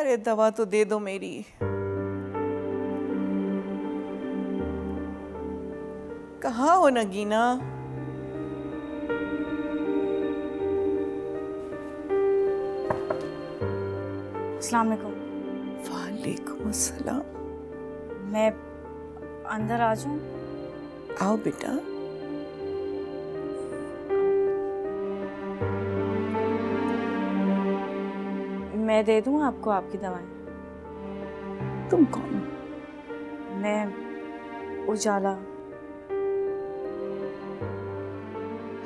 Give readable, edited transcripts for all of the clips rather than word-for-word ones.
अरे दवा तो दे दो मेरी। कहाँ हो नगीना? अस्सलाम वालेकुम। वालेकुम अस्सलाम। मैं अंदर आ जाऊं? आओ बेटा। मैं दे दूं आपको आपकी दवाएं? तुम कौन हो? मैं उजाला।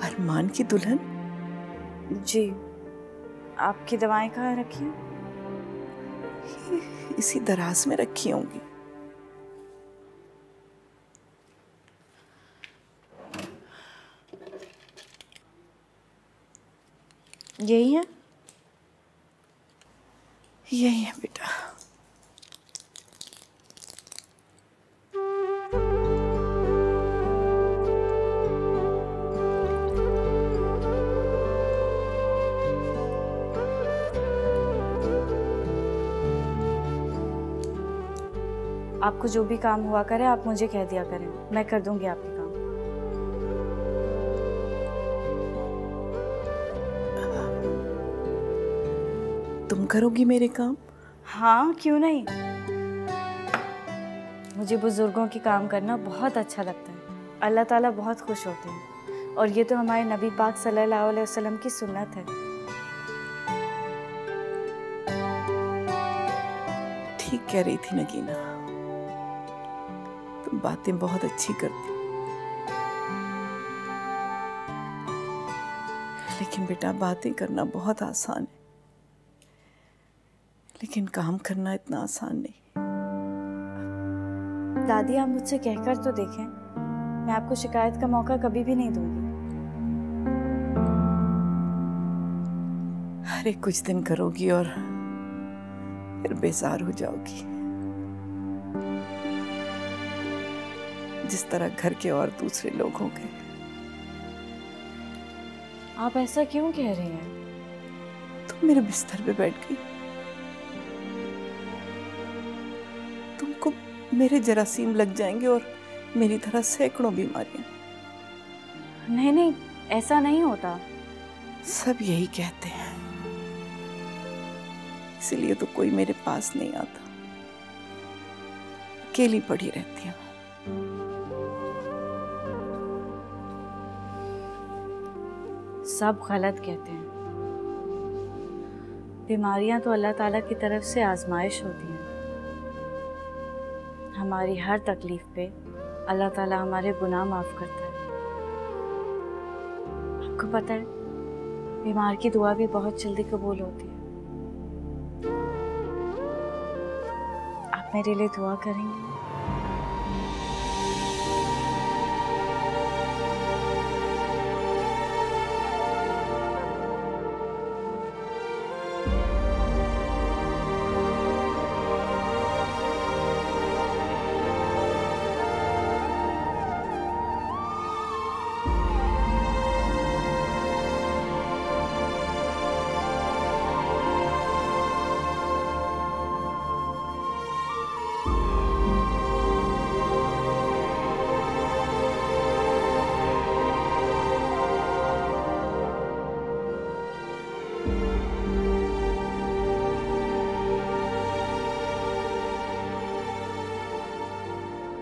अरमान की दुल्हन? जी। आपकी दवाएं कहाँ रखी हैं? इसी दराज में रखी होंगी। यही है? यही है बेटा। आपको जो भी काम हुआ करे आप मुझे कह दिया करें, मैं कर दूंगी आपके काम। तुम करोगी मेरे काम? हाँ, क्यों नहीं। मुझे बुजुर्गों की काम करना बहुत अच्छा लगता है। अल्लाह ताला बहुत खुश होते हैं और ये तो हमारे नबी पाक सल्लल्लाहु अलैहि वसल्लम की सुन्नत है। ठीक कह रही थी नगीना, तुम बातें बहुत अच्छी करती। लेकिन बेटा बातें करना बहुत आसान है, लेकिन काम करना इतना आसान नहीं। दादी आप मुझसे कहकर तो देखें, मैं आपको शिकायत का मौका कभी भी नहीं दूंगी। अरे कुछ दिन करोगी और फिर बेजार हो जाओगी, जिस तरह घर के और दूसरे लोग हो गए। आप ऐसा क्यों कह रही हैं? तुम मेरे बिस्तर पे बैठ गई, तुमको मेरे जरासीम लग जाएंगे और मेरी तरह सैकड़ों बीमारियां। नहीं नहीं, ऐसा नहीं होता। सब यही कहते हैं, इसलिए तो कोई मेरे पास नहीं आता, अकेली पड़ी रहती हूँ। सब गलत कहते हैं। बीमारियां तो अल्लाह ताला की तरफ से आजमाइश होती हैं। हमारी हर तकलीफ पे अल्लाह ताला हमारे गुनाह माफ करता है। आपको पता है, बीमार की दुआ भी बहुत जल्दी कबूल होती है। आप मेरे लिए दुआ करेंगे?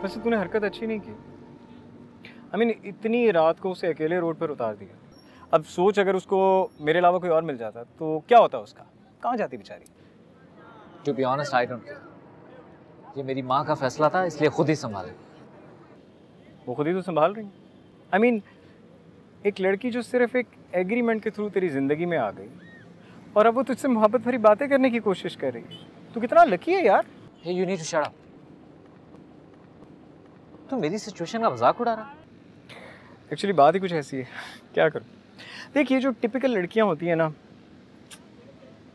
वैसे तूने हरकत अच्छी नहीं की। इतनी रात को उसे अकेले रोड पर उतार दिया। अब सोच अगर उसको मेरे अलावा कोई और मिल जाता तो क्या होता उसका, कहाँ जाती बेचारी। To be honest I don't care. ये मेरी माँ का फैसला था, इसलिए खुद ही संभाले। वो खुद ही तो संभाल रही। एक लड़की जो सिर्फ एक एग्रीमेंट के थ्रू तेरी जिंदगी में आ गई और अब वो तुझसे मोहब्बत भरी बातें करने की कोशिश कर रही है। तू कितना लकी है यार। Hey you need to shut up. तू मेरी सिचुएशन का मजाक उड़ा रहा। एक्चुअली बात ही कुछ ऐसी है, क्या करूं। देख ये जो टिपिकल लड़कियां होती हैं ना,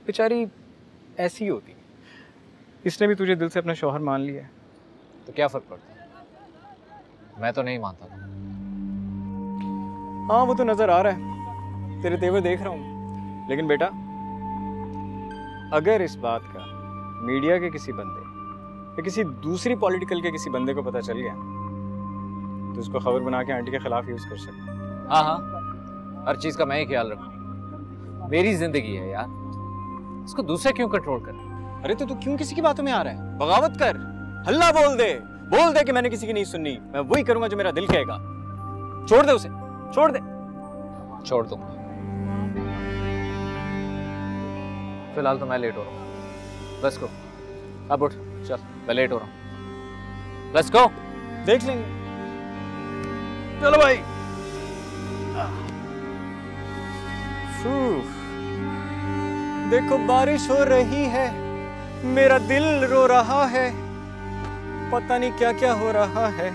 बेचारी ऐसी ही होती है। इसने भी तुझे दिल से अपना शौहर मान लिया है। तो क्या फर्क पड़ता है, मैं तो नहीं मानता। हाँ वो तो नजर आ रहा है, तेरे तेवर देख रहा हूँ। लेकिन बेटा अगर इस बात का मीडिया के किसी बंदे या किसी दूसरी पॉलिटिकल के किसी बंदे को पता चल गया तो उसको खबर बना के आंटी के खिलाफ यूज कर सकते हैं। हाँ हाँ, हर चीज का मैं ही ख्याल रखूं। मेरी जिंदगी है यार, इसको दूसरे क्यों कंट्रोल कर। अरे तो तू क्यों किसी की बातों में आ रहा है? बगावत कर, हल्ला बोल दे कि मैंने किसी की नहीं सुननी, मैं वही करूंगा जो मेरा दिल कहेगा। छोड़ दे उसे, छोड़ दे। छोड़ दूंगा। फिलहाल तो मैं लेट हो रहा हूँ। Let's go. अब उठ, चल, मैं लेट हो रहा हूँ। Let's go. देख लेंगे। चलो भाई। देखो बारिश हो रही है, मेरा दिल रो रहा है, पता नहीं क्या क्या हो रहा है।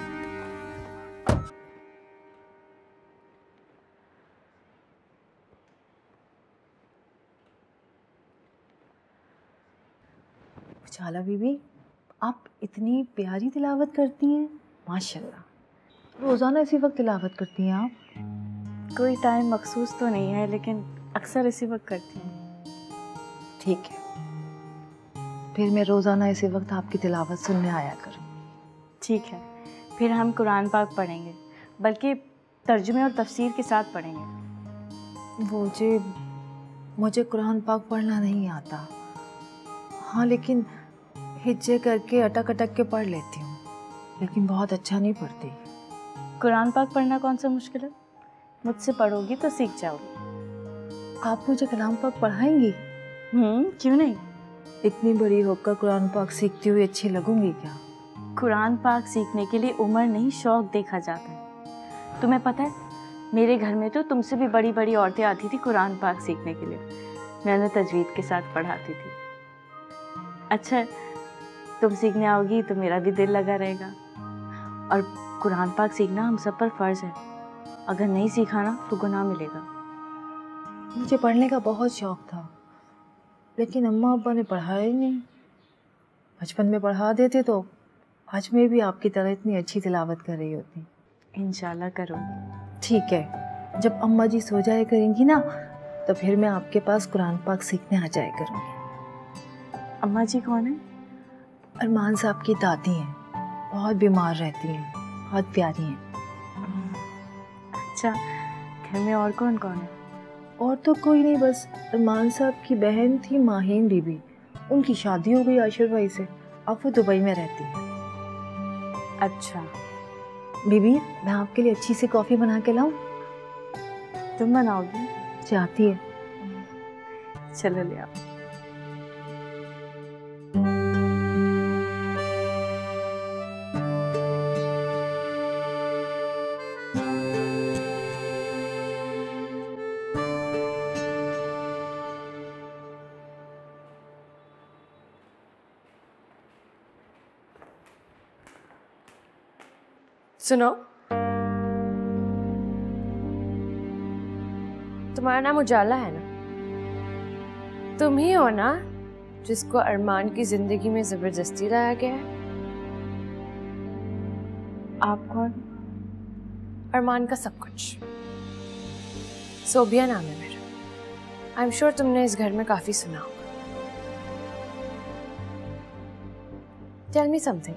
उजाला बीबी, आप इतनी प्यारी तिलावत करती हैं, माशाल्लाह। रोज़ाना इसी वक्त तिलावत करती हैं आप? कोई टाइम मखसूस तो नहीं है, लेकिन अक्सर इसी वक्त करती हूँ। ठीक है, फिर मैं रोज़ाना इसी वक्त आपकी तिलावत सुनने आया करूँ। ठीक है, फिर हम कुरान पाक पढ़ेंगे, बल्कि तर्जुमे और तफसीर के साथ पढ़ेंगे। मुझे कुरान पाक पढ़ना नहीं आता। हाँ, लेकिन हिज्जे करके अटक अटक के पढ़ लेती हूँ, लेकिन बहुत अच्छा नहीं पढ़ती। कुरान पाक पढ़ना कौन सा मुश्किल है? मुझसे पढ़ोगी तो सीख जाओगी। आप मुझे कलाम पाक पढ़ाएंगी? क्यों नहीं। इतनी बड़ी होकर कुरान पाक सीखती हुई अच्छी लगूंगी क्या? कुरान पाक सीखने के लिए उम्र नहीं, शौक देखा जाता है। तुम्हें पता है, मेरे घर में तो तुमसे भी बड़ी बड़ी औरतें आती थी कुरान पाक सीखने के लिए। मैं उन्हें तजवीद के साथ पढ़ाती थी। अच्छा, तुम सीखने आओगी तो मेरा भी दिल लगा रहेगा। और कुरान पाक सीखना हम सब पर फ़र्ज़ है। अगर नहीं सीखा ना तो गुनाह मिलेगा। मुझे पढ़ने का बहुत शौक था, लेकिन अम्मा अब्बा ने पढ़ाया ही नहीं। बचपन में पढ़ा देते तो आज मैं भी आपकी तरह इतनी अच्छी तिलावत कर रही होती। इंशाल्लाह करूँगी। ठीक है, जब अम्मा जी सो जाया करेंगी ना, तो फिर मैं आपके पास कुरान पाक सीखने आ जाया करूँगी। अम्मा जी कौन है? अरमान साहब की दादी हैं, बहुत बीमार रहती हैं, बहुत प्यारी हैं। अच्छा, घर में और कौन कौन है? और तो कोई नहीं, बस अरमान साहब की बहन थी माहीन बीबी, उनकी शादी हो गई आशिर भाई से, अब वो दुबई में रहती है। अच्छा बीबी, मैं आपके लिए अच्छी सी कॉफ़ी बना के लाऊं? तुम बनाओगी? चाहती है? चलो ले आओ। सुनो, तुम्हारा नाम उजाला है ना? तुम ही हो ना जिसको अरमान की जिंदगी में जबरदस्ती लाया गया है? आप कौन? अरमान का सब कुछ। सोबिया नाम है मेरा। आई एम श्योर तुमने इस घर में काफी सुना होगा। टेल मी समथिंग,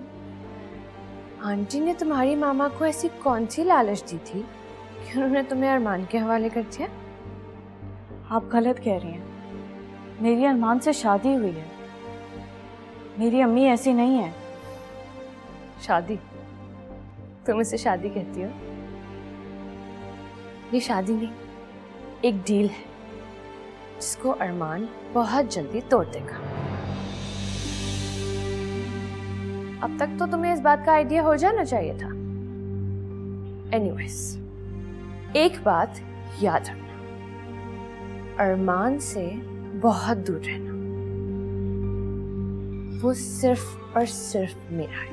आंटी ने तुम्हारी मामा को ऐसी कौन सी लालच दी थी कि उन्होंने तुम्हें अरमान के हवाले कर दिया? आप गलत कह रही हैं। मेरी अरमान से शादी हुई है। मेरी अम्मी ऐसी नहीं है। शादी? तुम इसे शादी कहती हो? ये शादी नहीं, एक डील है जिसको अरमान बहुत जल्दी तोड़ देगा। अब तक तो तुम्हें इस बात का आइडिया हो जाना चाहिए था। एनीवेज, एक बात याद रखना, अरमान से बहुत दूर रहना। वो सिर्फ और सिर्फ मेरा है,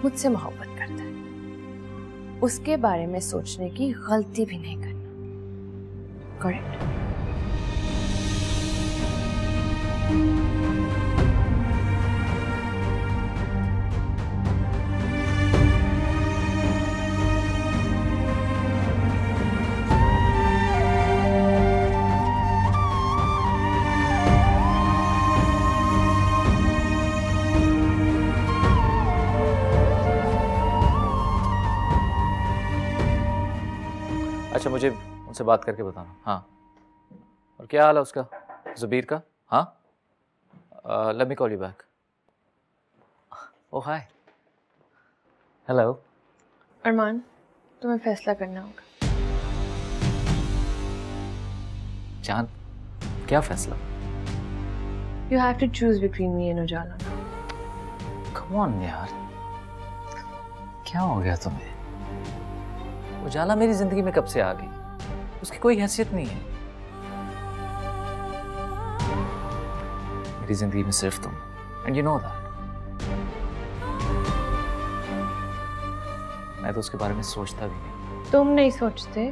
मुझसे मोहब्बत करता है। उसके बारे में सोचने की गलती भी नहीं करना। करेक्ट? अच्छा, मुझे उनसे बात करके बताना। हाँ, और क्या हाल है उसका, ज़ुबीर का? हाँ, let me call you back. Oh hi, hello. Armaan, तुम्हें फैसला करना होगा। जान, क्या फैसला? You have to choose between me and Ujala. Come on यार, क्या हो गया तुम्हें? उजाला मेरी जिंदगी में कब से आ गई? उसकी कोई हैसियत नहीं है। मेरी जिंदगी में सिर्फ तुम, and you know that। मैं तो उसके बारे में सोचता भी नहीं। तुम नहीं सोचते,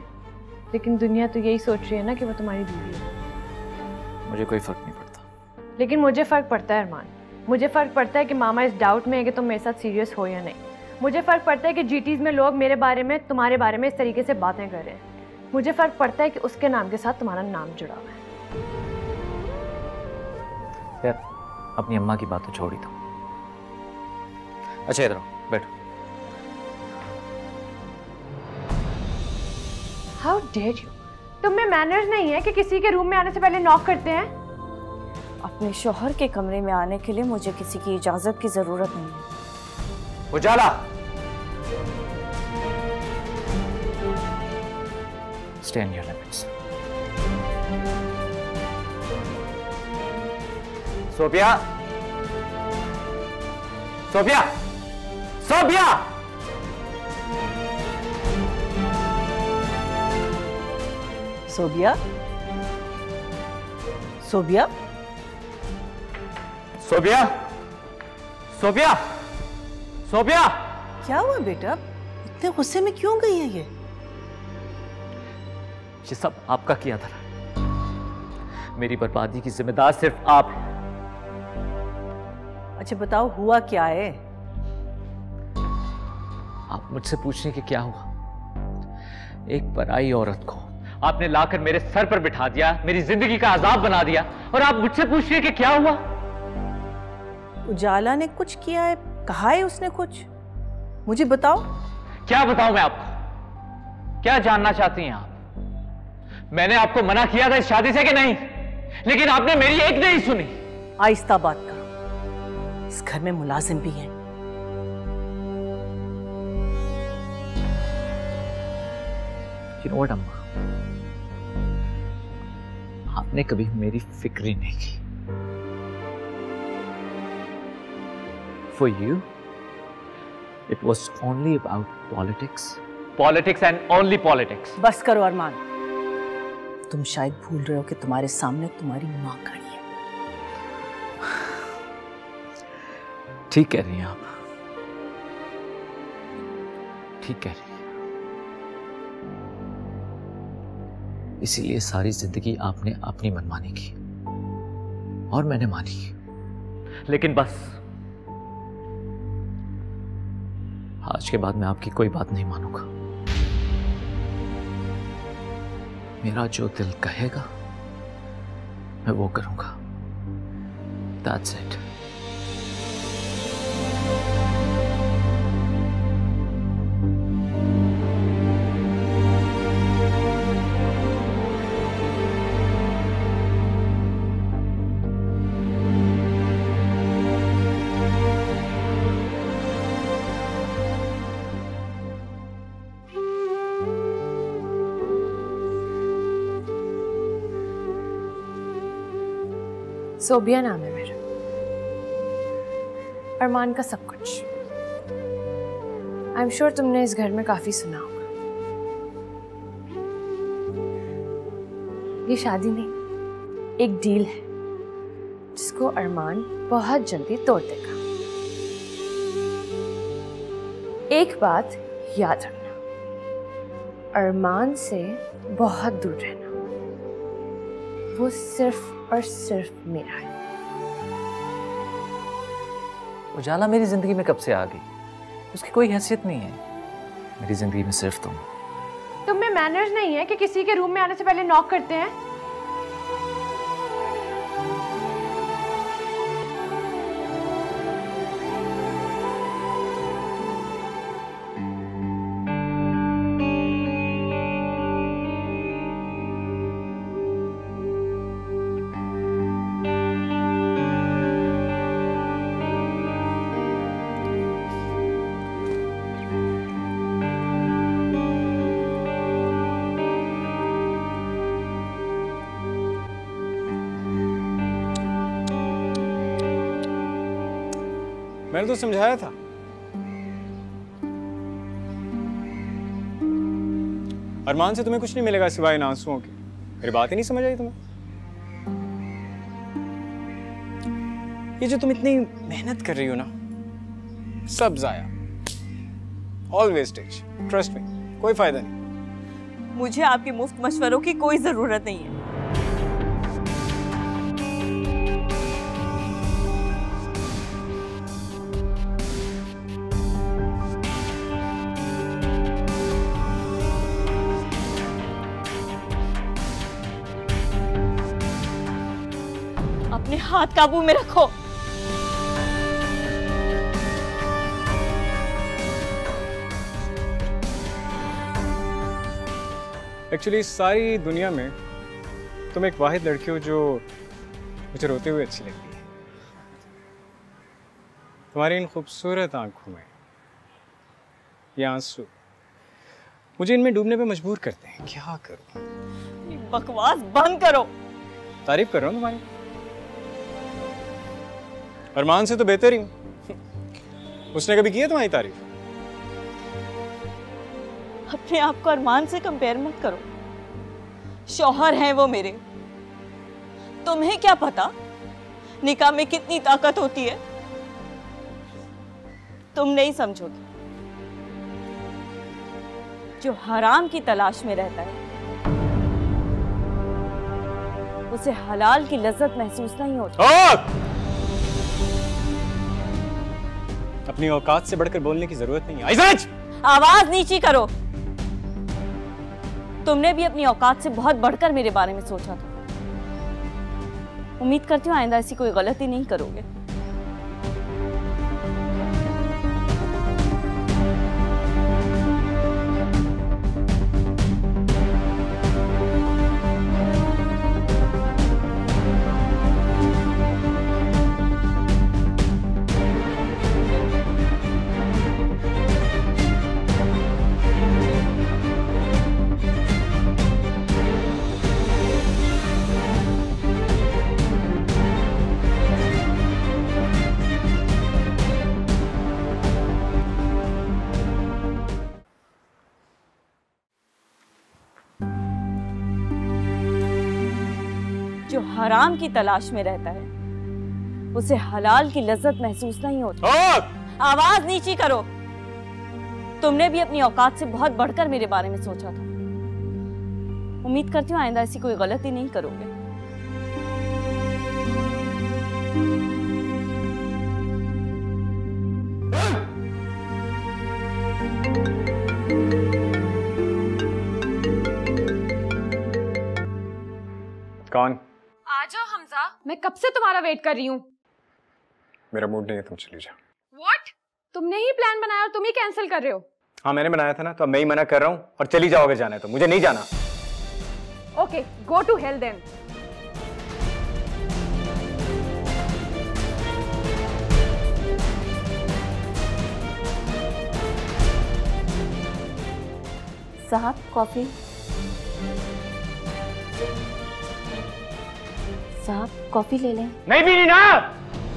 लेकिन दुनिया तो यही सोच रही है ना कि वो तुम्हारी बीवी है। मुझे कोई फर्क नहीं पड़ता। लेकिन मुझे फर्क पड़ता है अरमान। मुझे फर्क पड़ता है कि मामा इस डाउट में है कि तुम मेरे साथ सीरियस हो या नहीं। मुझे फर्क पड़ता है कि जीटीज में लोग मेरे बारे में, तुम्हारे बारे में इस तरीके से बातें कर रहे हैं। मुझे फर्क पड़ता है कि उसके नाम के साथ तुम्हारा नाम जुड़ा हुआ है। यार, अपनी अम्मा की बात तो छोड़ ही दो। अच्छा, इधर आओ, बैठो। How dare you! तुम में मैनर्स नहीं है कि किसी के रूम में आने से पहले नॉक करते हैं? अपने शौहर के कमरे में आने के लिए मुझे किसी की इजाजत की जरूरत नहीं है। Ujala, stay in your limits. Sofia, Sofia, Sofia! Sobia, Sobia, Sofia, Sofia, Sofia! क्या हुआ बेटा? इतने गुस्से में क्यों गई है ये? ये सब आपका किया था। मेरी बर्बादी की जिम्मेदार सिर्फ आप हैं। अच्छा बताओ, हुआ क्या है? आप मुझसे पूछने कि क्या हुआ? एक पराई औरत को आपने लाकर मेरे सर पर बिठा दिया, मेरी जिंदगी का अजाब बना दिया, और आप मुझसे पूछ रहे हैं कि क्या हुआ? उजाला ने कुछ किया है? कहा है उसने कुछ? मुझे बताओ। क्या बताऊं मैं आपको? क्या जानना चाहती हैं आप? मैंने आपको मना किया था इस शादी से कि नहीं, लेकिन आपने मेरी एक नहीं सुनी। आहिस्ता बात करो, इस घर में मुलाजिम भी हैं। You know what, अम्मा? आपने कभी मेरी फिक्र ही नहीं की। For you, it was only about politics. Politics and only politics. बस करो अरमान, तुम शायद भूल रहे हो कि तुम्हारे सामने तुम्हारी माँ खड़ी है। ठीक कह रही हैं आप, ठीक कह रही हैं। इसीलिए सारी जिंदगी आपने अपनी मनमानी की और मैंने मानी, लेकिन बस आज के बाद मैं आपकी कोई बात नहीं मानूंगा। मेरा जो दिल कहेगा मैं वो करूंगा। That's it. सोबिया नाम है मेरा। अरमान का सब कुछ। आई एम श्योर तुमने इस घर में काफी सुना होगा। ये शादी नहीं, एक डील है जिसको अरमान बहुत जल्दी तोड़ देगा। एक बात याद रखना, अरमान से बहुत दूर रहना। वो सिर्फ और सिर्फ मेरा है। उजाला मेरी जिंदगी में कब से आ गई? उसकी कोई हैसियत नहीं है। मेरी जिंदगी में सिर्फ तुम में मैनर्स नहीं है कि किसी के रूम में आने से पहले नॉक करते हैं? मैंने तो समझाया था। अरमान से तुम्हें कुछ नहीं मिलेगा सिवाय इन आंसुओं के। मेरी बात ही नहीं समझ आई तुम्हें? ये जो तुम इतनी मेहनत कर रही हो ना, सब जाया, ऑल वेस्टेज। ट्रस्ट मी, कोई फायदा नहीं। मुझे आपके मुफ्त मशवरों की कोई जरूरत नहीं है। अपने हाथ काबू में रखो। एक्चुअली सारी दुनिया में तुम एक वाहिद लड़की हो जो मुझे रोते हुए अच्छी लगती है। तुम्हारी इन खूबसूरत आंखों में ये आंसू मुझे इनमें डूबने पे मजबूर करते हैं। क्या करूं? बकवास बंद करो। तारीफ कर रहा हूं तुम्हारी। अरमान से तो बेहतर ही हूं। उसने कभी की है तुम्हारी तारीफ? अपने आप को अरमान से कंपेयर मत करो। शौहर हैं वो मेरे। तुम्हें क्या पता निकाह में कितनी ताकत होती है? तुम नहीं समझोगे। जो हराम की तलाश में रहता है उसे हलाल की लज्जत महसूस नहीं होती। अपनी औकात से बढ़कर बोलने की जरूरत नहीं है। आइज़ाज! आवाज नीची करो। तुमने भी अपनी औकात से बहुत बढ़कर मेरे बारे में सोचा था। उम्मीद करती हूँ आइंदा ऐसी कोई गलती नहीं करोगे। जो हराम की तलाश में रहता है उसे हलाल की लज्जत महसूस नहीं होती। आवाज नीची करो। तुमने भी अपनी औकात से बहुत बढ़कर मेरे बारे में सोचा था। उम्मीद करती हूँ आइंदा ऐसी कोई गलती नहीं करोगे। कौन? आ जाओ हमजा, मैं कब से तुम्हारा वेट कर रही हूँ। मेरा मूड नहीं है, तुम चली जाओ। What? तुमने ही प्लान बनाया और तुम ही कैंसिल कर रहे हो। हाँ मैंने बनाया था ना, तो अब मैं ही मना कर रहा हूँ और चली जाओ अगर जाना है तो। मुझे नहीं जाना। Okay, go to hell then. साहब कॉफी। साहब कॉफी ले लें। नहीं पीनी ना,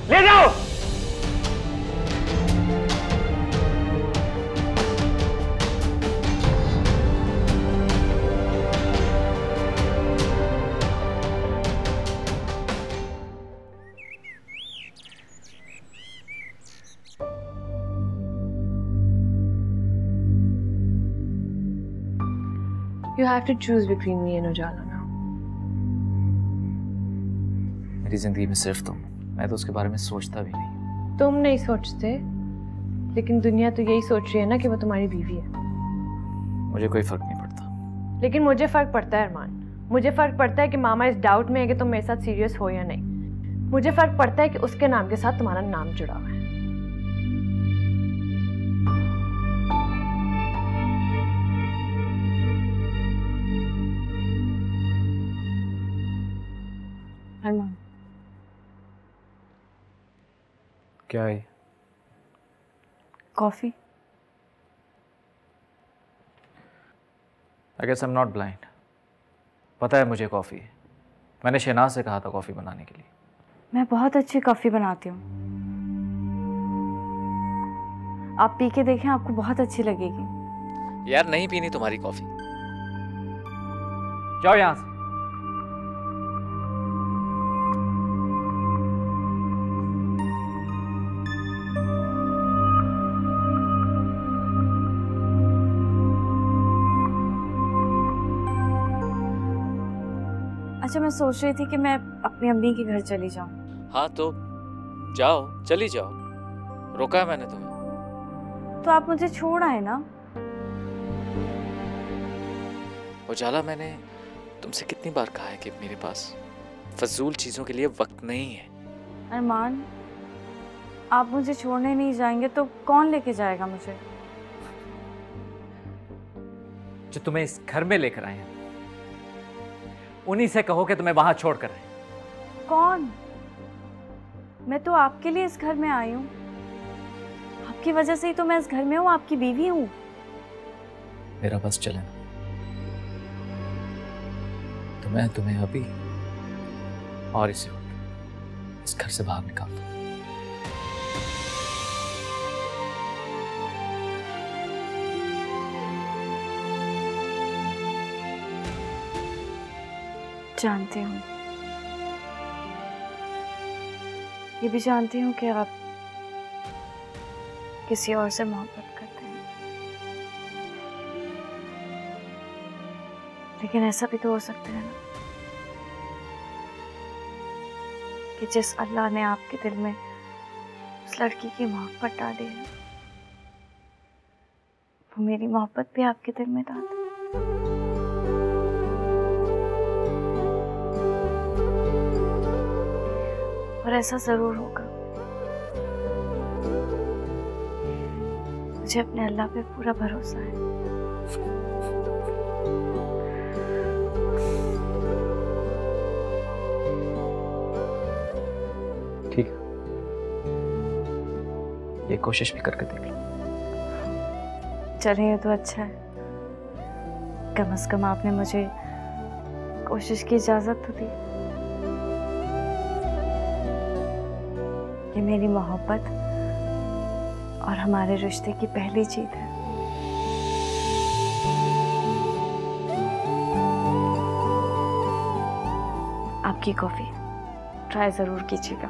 ले जाओ। You have to choose between me and Ujala now. मेरी जिंदगी में सिर्फ तुम। मैं तो उसके बारे में सोचता भी नहीं। तुम नहीं सोचते, लेकिन दुनिया तो यही सोच रही है ना कि वो तुम्हारी बीवी है। मुझे कोई फर्क नहीं पड़ता। लेकिन मुझे फर्क पड़ता है अरमान। मुझे फर्क पड़ता है कि मामा इस डाउट में है कि तुम मेरे साथ सीरियस हो या नहीं। मुझे फर्क पड़ता है कि उसके नाम के साथ तुम्हारा नाम जुड़ा हुआ है। अरमान, क्या है? Coffee. I guess I'm not blind. पता है मुझे कॉफ़ी। मैंने शहनाज से कहा था कॉफ़ी बनाने के लिए। मैं बहुत अच्छी कॉफी बनाती हूँ। आप पी के देखें, आपको बहुत अच्छी लगेगी। यार नहीं पीनी तुम्हारी कॉफी, जाओ यहां से। अच्छा, मैं सोच रही थी कि मैं अपनी अम्मी के घर चली जाऊं। हाँ तो जाओ, चली जाओ, रोका है मैंने तुम्हें। तो आप मुझे छोड़ आए ना। उजाला, मैंने तुमसे कितनी बार कहा है कि मेरे पास फजूल चीजों के लिए वक्त नहीं है। अरमान, आप मुझे छोड़ने नहीं जाएंगे तो कौन लेके जाएगा मुझे? जो तुम्हें इस घर में लेकर आए हैं उन्हीं से कहो कि तुम्हें वहां छोड़ कर आए। कौन? मैं तो आपके लिए इस घर में आई हूँ, आपकी वजह से ही तो मैं इस घर में हूँ, आपकी बीवी हूँ। मेरा बस चले ना, तो मैं तुम्हें अभी और इसी वक्त इस घर से बाहर निकाल दूं। जानती हूँ, ये भी जानती हूँ कि आप किसी और से मोहब्बत करते हैं, लेकिन ऐसा भी तो हो सकता है ना कि जिस अल्लाह ने आपके दिल में उस लड़की की मोहब्बत डाली है, वो मेरी मोहब्बत भी आपके दिल में डाल दे। और ऐसा जरूर होगा। मुझे अपने अल्लाह पे पूरा भरोसा है। ठीक है, ये कोशिश भी करके देख लो। चलें, ये तो अच्छा है, कम से कम आपने मुझे कोशिश की इजाजत तो दी। ये मेरी मोहब्बत और हमारे रिश्ते की पहली जीत है। आपकी कॉफी ट्राई जरूर कीजिएगा।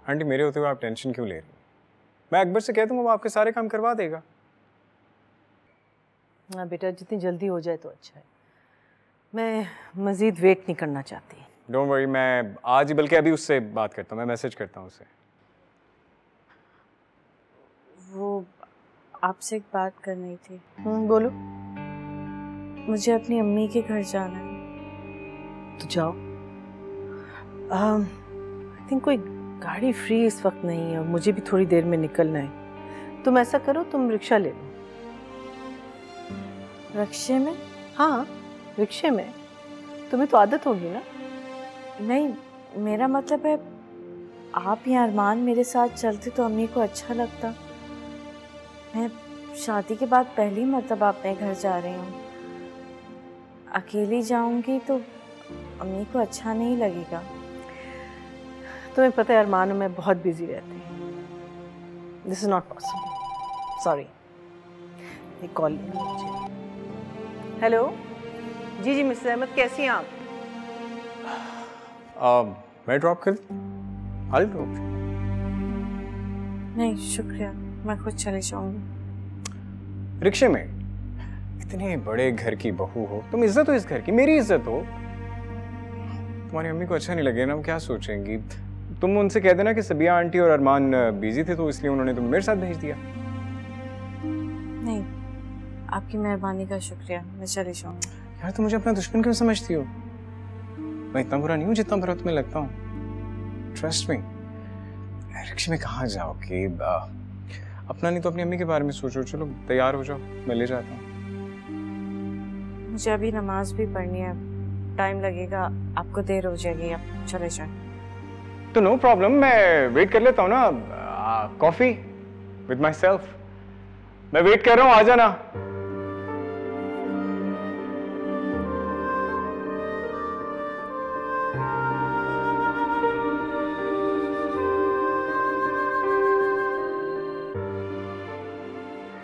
आंटी, मेरे होते हुए आप टेंशन क्यों ले रही हैं? मैं अकबर से कह दूंगा, वो आपके सारे काम करवा देगा। हाँ बेटा, जितनी जल्दी हो जाए तो अच्छा है। मैं मज़ीद वेट नहीं करना चाहती। डोंट वरी, मैं आज ही बल्कि अभी उससे बात करता हूँ, मैं मैसेज करता हूँ उसे। वो आपसे एक बात करनी थी। बोलो। मुझे अपनी अम्मी के घर जाना है। तो जाओ। आई थिंक कोई गाड़ी फ्री इस वक्त नहीं है और मुझे भी थोड़ी देर में निकलना है। तुम ऐसा करो, तुम रिक्शा ले लो। रिक्शे में? हाँ, रिक्शे में। तुम्हें तो आदत होगी ना। नहीं, मेरा मतलब है आप या अरमान मेरे साथ चलते तो अम्मी को अच्छा लगता। मैं शादी के बाद पहली मर्तबा अपने घर जा रही हूँ, अकेली जाऊंगी तो अम्मी को अच्छा नहीं लगेगा। तुम्हें पता है अरमान और मैं बहुत बिजी रहते हैं। This is not possible, sorry. एक कॉल लेना मुझे। हेलो जी मिस्टर अहमद, कैसी हैं आप? मैं ड्रॉप कर? I'll drop you। नहीं शुक्रिया, मैं खुद चली जाऊंगी। रिक्शे में? इतने बड़े घर की बहू हो तुम, इज्जत हो इस घर की, मेरी इज्जत हो। तुम्हारी अम्मी को अच्छा नहीं लगे ना, वो क्या सोचेंगी? तुम उनसे कह देना कि सबिया आंटी और अरमान बिजी थे तो इसलिए उन्होंने तुम्हें मेरे साथ भेज दिया। नहीं, आपकी मेहरबानी का शुक्रिया, मैं चली जाऊंगी। यार तुम मुझे अपना दुश्मन क्यों समझती हो? मैं इतना बुरा नहीं हूँ जितना बुरा तुम्हें लगता हूँ। Trust me. रिक्शे में कहाँ जाओगे? अपना नहीं तो अपनी अम्मी के बारे में सोचो। चलो तैयार हो जाओ, मैं ले जाता हूँ। मुझे अभी नमाज भी पढ़नी है, टाइम लगेगा, आपको देर हो जाएगी, आप चले जाए। तो नो प्रॉब्लम, मैं वेट कर लेता हूँ ना। Coffee with my self. मैं वेट कर रहा हूँ, आ जाना।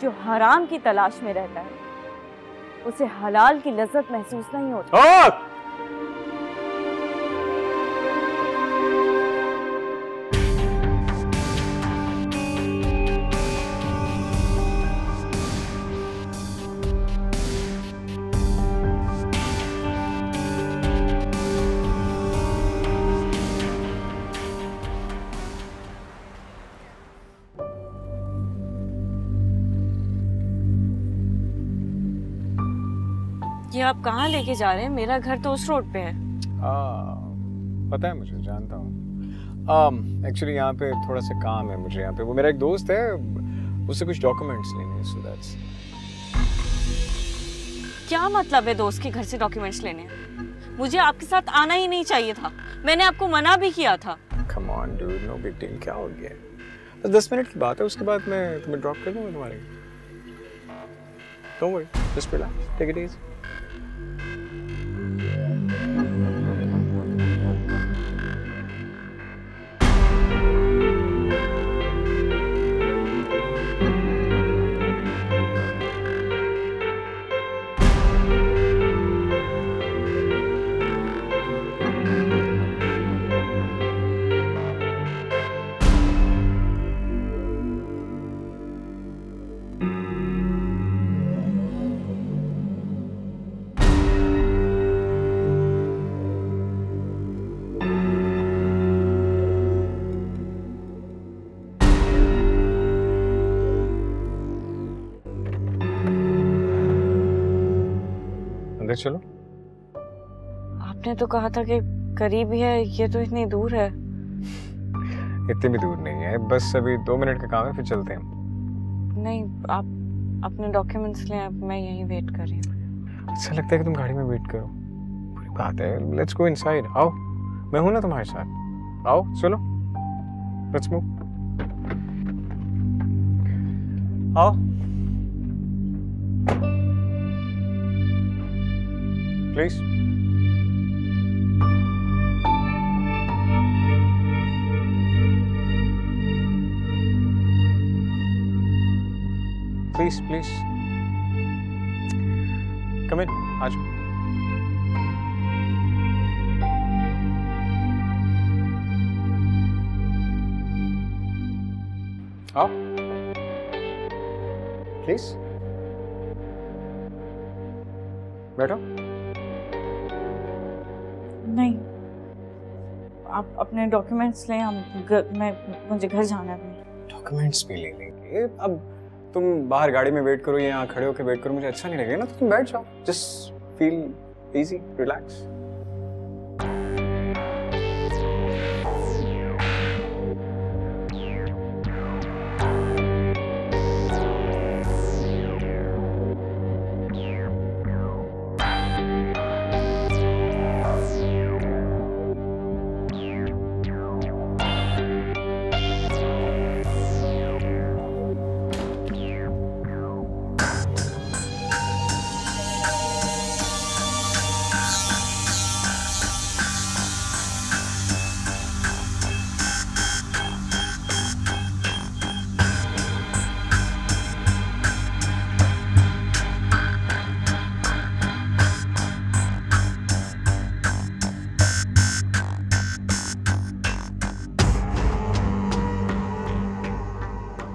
जो हराम की तलाश में रहता है उसे हलाल की लज्जत महसूस नहीं होती। ये आप कहाँ लेके जा रहे हैं? मेरा घर तो उस रोड पे है। पता है मुझे, जानता हूँ। एक्चुअली यहाँ पे थोड़ा सा काम है मुझे यहाँ पे। वो मेरा एक दोस्त है, उससे कुछ डॉक्यूमेंट्स लेने हैं, सो दैट्स। क्या मतलब है दोस्त के घर से डॉक्यूमेंट्स लेने? मुझे आपके साथ आना ही नहीं चाहिए था, मैंने आपको मना भी किया था। Come on dude, no big deal, क्या हो गया? बस 10 मिनट की बात है, उसके बाद मैं तुम्हें ड्रॉप कर दूँगा तुम्हारे। Don't worry, just relax, take it easy. चलो। आपने तो कहा था कि करीब ही है, ये तो इतनी दूर है। इतनी भी दूर नहीं है, बस अभी 2 मिनट का काम है, फिर चलते हैं। नहीं, आप अपने डॉक्यूमेंट्स लें, अब मैं यहीं वेट कर रही हूँ। अच्छा लगता है कि तुम गाड़ी में वेट करो, पूरी बात है। लेट्स गो इनसाइड, आओ, मैं हूं ना तुम्हारे साथ। आओ चलो, लेट्स मूव। आओ प्लीज। प्लीज प्लीज कम इन, आ जाओ। आओ प्लीज, बैठो। नहीं, आप अपने डॉक्यूमेंट्स लें, मुझे घर जाना है। डॉक्यूमेंट्स भी ले लेंगे। अब तुम बाहर गाड़ी में वेट करो या यहाँ खड़े होकर वेट करो, मुझे अच्छा नहीं लगेगा ना, तो तुम बैठ जाओ। Just feel easy, relax.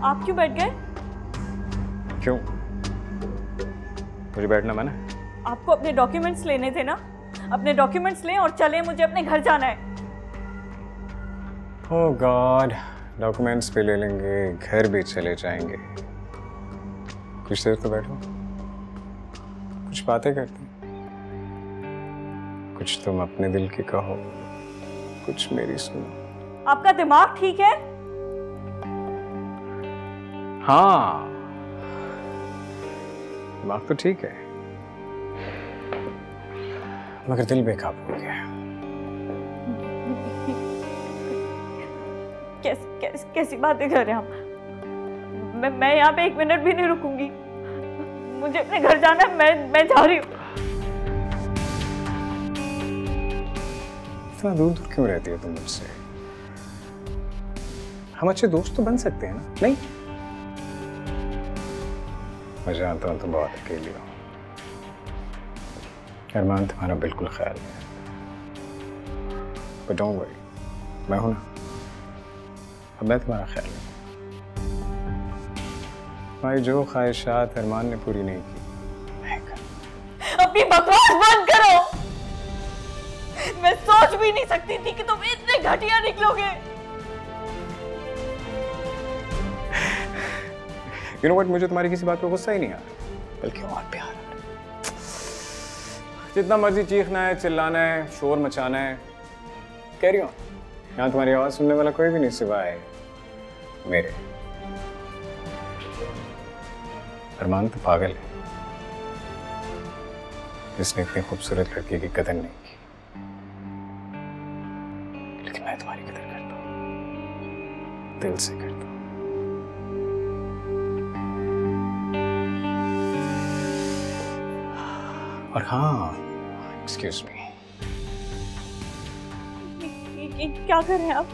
आप क्यों बैठ गए? क्यों? मुझे बैठना मना है? आपको अपने डॉक्यूमेंट्स लेने थे ना, अपने डॉक्यूमेंट्स लें और चलें, मुझे अपने घर जाना है। ओह गॉड, डॉक्यूमेंट्स भी ले लेंगे, घर भी चले जाएंगे। कुछ देर तो बैठो, कुछ बातें करते हैं। कुछ तुम अपने दिल की कहो, कुछ मेरी सुनो। आपका दिमाग ठीक है? हाँ, दिमाग तो ठीक है, मगर दिल बेकाबू हो गया। कैसी बातें कर रहे हैं आप? मैं यहाँ पे 1 मिनट भी नहीं रुकूंगी, मुझे अपने घर जाना है, मैं जा रही हूँ। इतना दूर दूर क्यों रहती है तुम मुझसे? हम अच्छे दोस्त तो बन सकते हैं ना? नहीं, मैं जानता हूँ तुम बहुत अकेली हो। अरमान तुम्हारा बिल्कुल ख्याल है, बट डोंट वरी, मैं हूं ना। अब मैं तुम्हारा ख्याल रखूंगा। तुम्हारी जो ख्वाहिशात अरमान ने पूरी नहीं की, मैं कर। अपनी बकवास बंद करो। मैं सोच भी नहीं सकती थी कि तुम इतने घटिया निकलोगे। You know what, मुझे तुम्हारी किसी बात पे गुस्सा ही नहीं आ रहा, बल्कि और प्यार आ रहा है। जितना मर्जी चीखना है, चिल्लाना है, शोर मचाना है, कैरी ऑन। यहाँ तुम्हारी आवाज सुनने वाला कोई भी नहीं सिवाय मेरे। अरमान तो पागल है जिसने इतनी खूबसूरत लड़की की कदर नहीं की, लेकिन मैं तुम्हारी कदर करता हूँ, दिल से करता हूँ। और हाँ, एक्सक्यूज मी, क्या कर रहे हैं आप?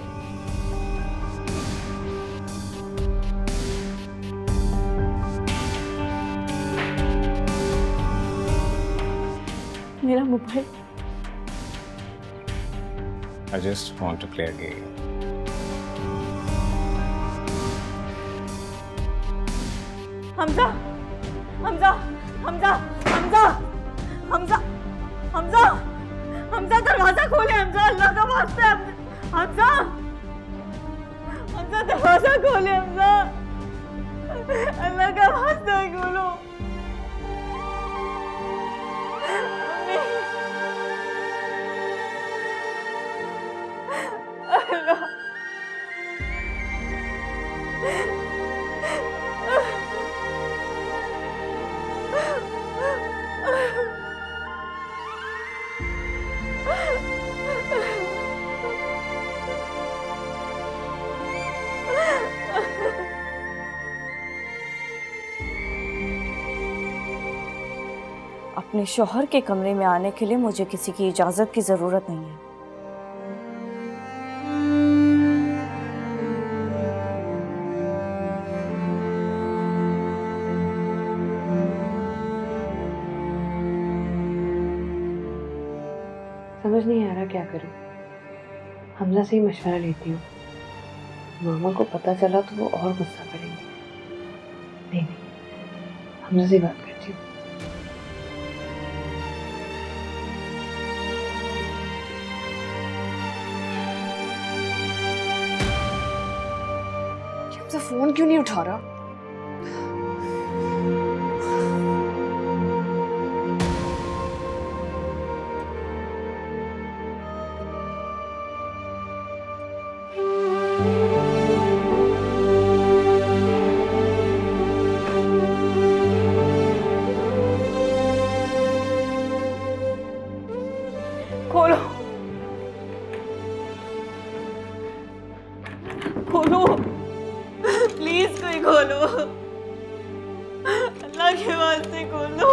मेरा mobile. I just want to play a game. Hamza, Hamza, Hamza, Hamza, Hamza, Hamza, Hamza, दरवाजा खोले हमजा, अल्लाह का वास्ता है हमजा, हमजा दरवाजा खोले हमजा, अल्लाह का वास्ता है खोलो। अल्लाह अपने शौहर के कमरे में आने के लिए मुझे किसी की इजाजत की जरूरत नहीं है। समझ नहीं आ रहा क्या करूं। हमजा से ही मशवरा लेती हूँ, मामा को पता चला तो वो और गुस्सा करेंगे। नहीं, हमजा से बात करती हूँ। हमजा फोन क्यों नहीं उठा रहा? खोलो, खोलो, प्लीज कोई खोलो, अल्लाह के वास्ते खोलो।